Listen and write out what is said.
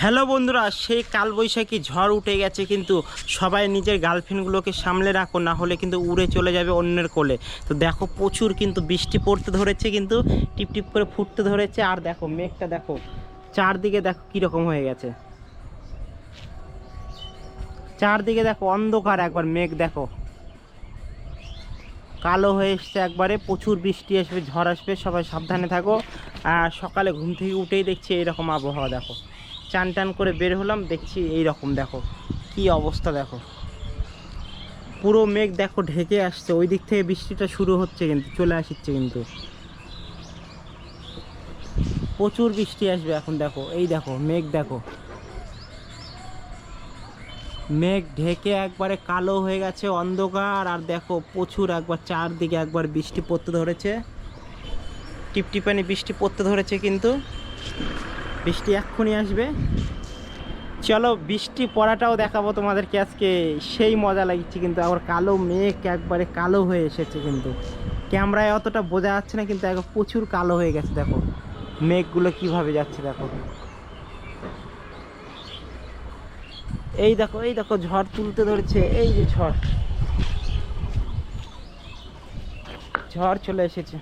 Hello বন্ধুরা, সেই কালবৈশাখী ঝড় উঠে গেছে, কিন্তু সবাই নিজের গার্লফ্রেন্ডগুলোকে সামলে রাখো, না হলে কিন্তু উড়ে চলে যাবে অন্যের কোলে। তো দেখো প্রচুর কিন্তু বৃষ্টি পড়তে ধরেছে, কিন্তু টিপ টিপ করে ফুটতে ধরেছে। আর দেখো মেঘটা দেখো, চারদিকে দেখো কীরকম হয়ে গেছে, চারদিকে দেখো অন্ধকার, একবার মেঘ দেখো কালো হয়ে এসছে একবারে। প্রচুর বৃষ্টি আসবে, ঝড় আসবে, সবাই সাবধানে থাকো। আর সকালে ঘুম থেকে উঠেই দেখছি এইরকম আবহাওয়া। দেখো চান টান করে বের হলাম, দেখছি এই রকম, দেখো কি অবস্থা। দেখো পুরো মেঘ দেখো ঢেকে আসছে, ওই দিক থেকে বৃষ্টিটা শুরু হচ্ছে, কিন্তু চলে আসছে, কিন্তু প্রচুর বৃষ্টি আসবে এখন। দেখো এই দেখো মেঘ, দেখো মেঘ ঢেকে একবারে কালো হয়ে গেছে, অন্ধকার। আর দেখো প্রচুর একবার চারদিকে একবার বৃষ্টি পড়তে ধরেছে, টিপটিপানি বৃষ্টি পড়তে ধরেছে, কিন্তু বৃষ্টি এক্ষুনি আসবে। চলো বৃষ্টি পড়াটাও দেখাবো তোমাদেরকে আজকে, সেই মজা লাগছে। কিন্তু আবার কালো মেঘ একবারে কালো হয়ে এসেছে, কিন্তু ক্যামেরায় অতটা বোঝা যাচ্ছে না, কিন্তু একবার প্রচুর কালো হয়ে গেছে। দেখো মেঘগুলো কিভাবে যাচ্ছে, দেখো এই দেখো, এই দেখো ঝড় তুলতে ধরেছে, এই যে ঝড়, ঝড় চলে এসেছে।